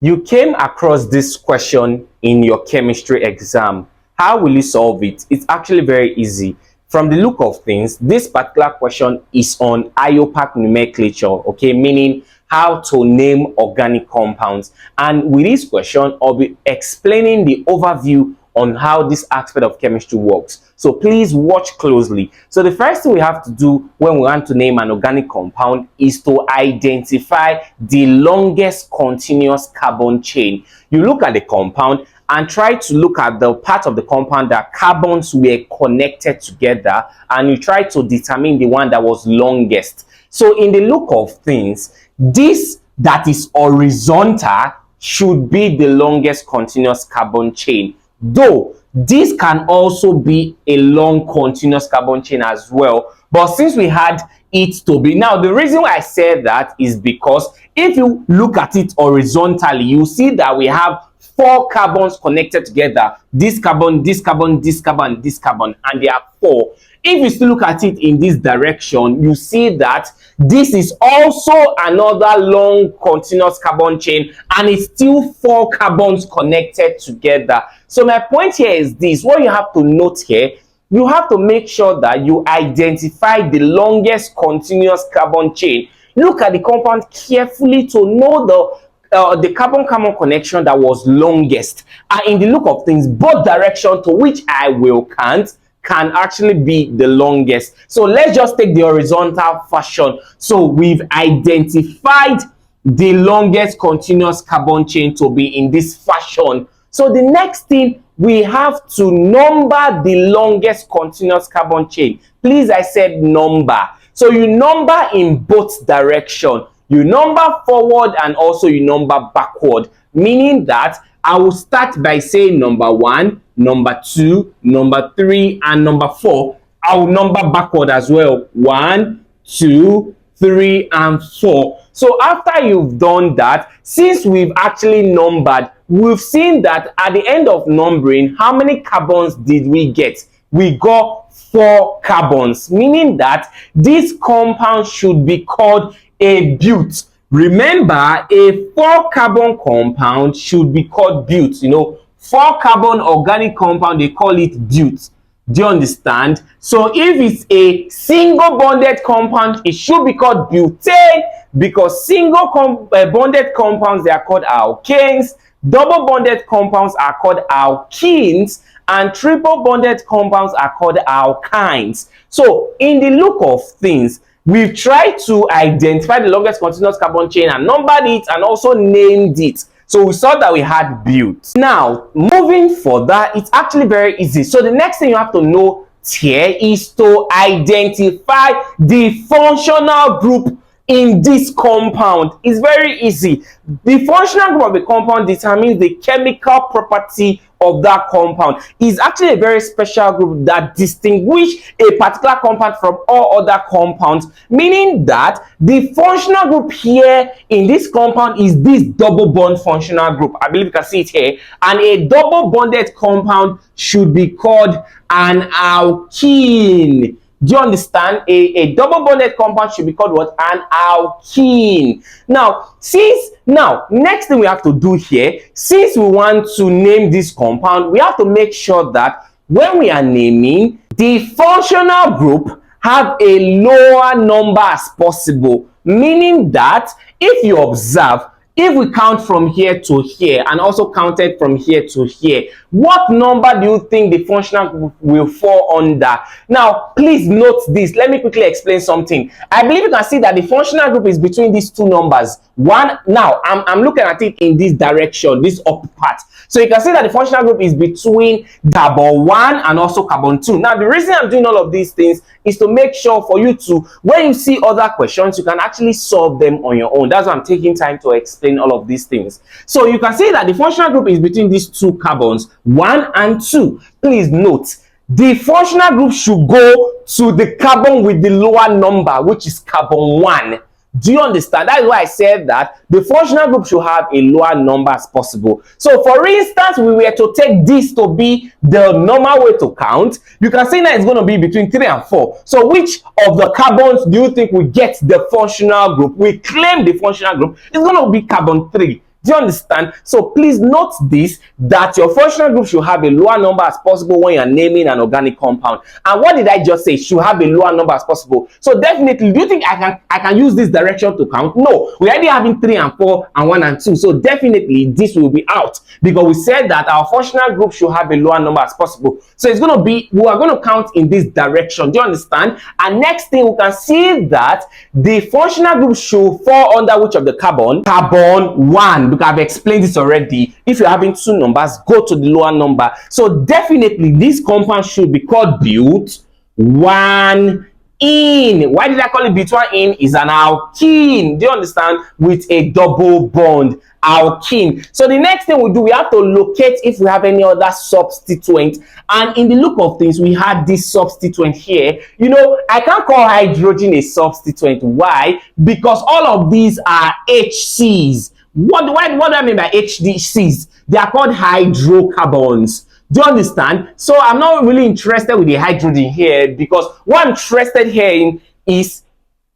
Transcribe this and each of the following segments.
You came across this question in your chemistry exam. How will you solve it? It's actually very easy. From the look of things, this particular question is on IUPAC nomenclature, okay, meaning how to name organic compounds. And with this question, I'll be explaining the overview on how this aspect of chemistry works. So please watch closely. So the first thing we have to do when we want to name an organic compound is to identify the longest continuous carbon chain. You look at the compound and try to look at the part of the compound that carbons were connected together, and you try to determine the one that was longest. So in the look of things, this that is horizontal should be the longest continuous carbon chain, though this can also be a long continuous carbon chain as well. But since we had it to be, now the reason why I said that is because if you look at it horizontally, you see that we have 4 carbons connected together. This carbon, this carbon, this carbon, this carbon, and there are 4. If you still look at it in this direction, you see that this is also another long continuous carbon chain, and it's still 4 carbons connected together. So my point here is this: what you have to note here, you have to make sure that you identify the longest continuous carbon chain. Look at the compound carefully to know the carbon-carbon connection that was longest. And in the look of things, both directions to which I will count can actually be the longest. So let's just take the horizontal fashion. So we've identified the longest continuous carbon chain to be in this fashion. So the next thing, we have to number the longest continuous carbon chain. Please, I said number. So you number in both directions. You number forward and also you number backward, meaning that I will start by saying number 1, number 2, number 3, and number 4. I will number backward as well. 1, 2, 3, and 4. So after you've done that, since we've actually numbered, we've seen that at the end of numbering, how many carbons did we get? We got 4 carbons, meaning that this compound should be called a bute. Remember, a 4 carbon compound should be called bute. 4 carbon organic compound, they call it bute. Do you understand? So if it's a single bonded compound, it should be called butane, because single bonded compounds, they are called alkanes. Double bonded compounds are called alkenes, and triple bonded compounds are called alkynes. So in the look of things, we've tried to identify the longest continuous carbon chain and numbered it and also named it. So we saw that we had bute. Now, moving further, it's actually very easy. So the next thing you have to know here is to identify the functional group in this compound. It's very easy. The functional group of the compound determines the chemical property of that compound. Is actually a very special group that distinguishes a particular compound from all other compounds, meaning that the functional group here in this compound is this double bond functional group. I believe you can see it here. And a double bonded compound should be called an alkene. Do you understand? A double bonded compound should be called what? An alkene. Now, next thing we have to do here, since we want to name this compound, we have to make sure that when we are naming, the functional group have a lower number as possible, meaning that if you observe, if we count from here to here and also counted from here to here, what number do you think the functional group will fall under? Now, please note this. Let me quickly explain something. I believe you can see that the functional group is between these 2 numbers. Now, I'm looking at it in this direction, this upper part. So you can see that the functional group is between carbon 1 and also carbon 2. Now, the reason I'm doing all of these things is to make sure for you to, when you see other questions, you can actually solve them on your own. That's why I'm taking time to explain all of these things. So you can see that the functional group is between these 2 carbons, 1 and 2. Please note, the functional group should go to the carbon with the lower number, which is carbon 1. Do you understand? That is why I said that the functional group should have a lower number as possible. So for instance, we were to take this to be the normal way to count. You can see that it's going to be between 3 and 4. So which of the carbons do you think will get the functional group? We claim the functional group is going to be carbon 3. Do you understand? So please note this, that your functional group should have a lower number as possible when you're naming an organic compound. And what did I just say? Should have a lower number as possible. So definitely, do you think I can use this direction to count? No, we're already having 3 and 4 and 1 and 2. So definitely this will be out, because we said that our functional group should have a lower number as possible. So it's going to be, we are going to count in this direction. Do you understand? And next thing, we can see that the functional group should fall under which of the carbon? Carbon 1, because I've explained this already. If you're having 2 numbers, go to the lower number. So definitely this compound should be called but1 in. Why did I call it but1 in? Is an alkene. Do you understand? With a double bond. Alkene. So the next thing we do, we have to locate if we have any other substituent. And in the look of things, we had this substituent here. You know, I can't call hydrogen a substituent. Why? Because all of these are HCs. What do I mean by HCs? They are called hydrocarbons. Do you understand? So I'm not really interested with the hydrogen here, because what I'm interested here in is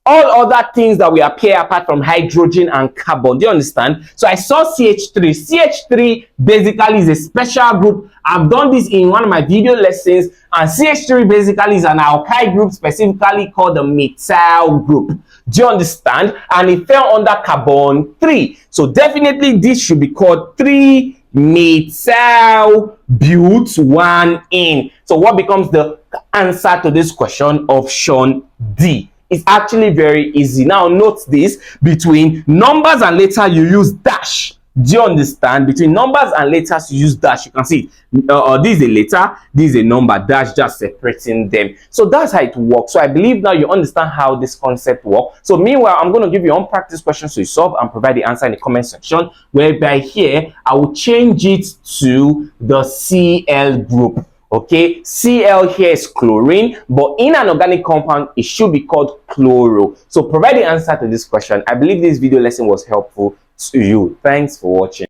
all other things that we appear apart from hydrogen and carbon. Do you understand? So I saw CH3. CH3 basically is a special group. I've done this in one of my video lessons, and CH3 basically is an alkyl group, specifically called the methyl group. Do you understand? And it fell under carbon 3. So definitely this should be called 3-methyl but1 in. So what becomes the answer to this question? Option D. It's actually very easy. Now note this, between numbers and letters you use dash. Do you understand? Between numbers and letters you use dash. You can see this is a letter, this is a number, dash just separating them. So that's how it works. So I believe now you understand how this concept works. So meanwhile, I'm going to give you one practice question to solve and provide the answer in the comment section, whereby here I will change it to the Cl group. Okay, Cl here is chlorine, but in an organic compound it should be called chloro. So provide the answer to this question. I believe this video lesson was helpful to you. Thanks for watching.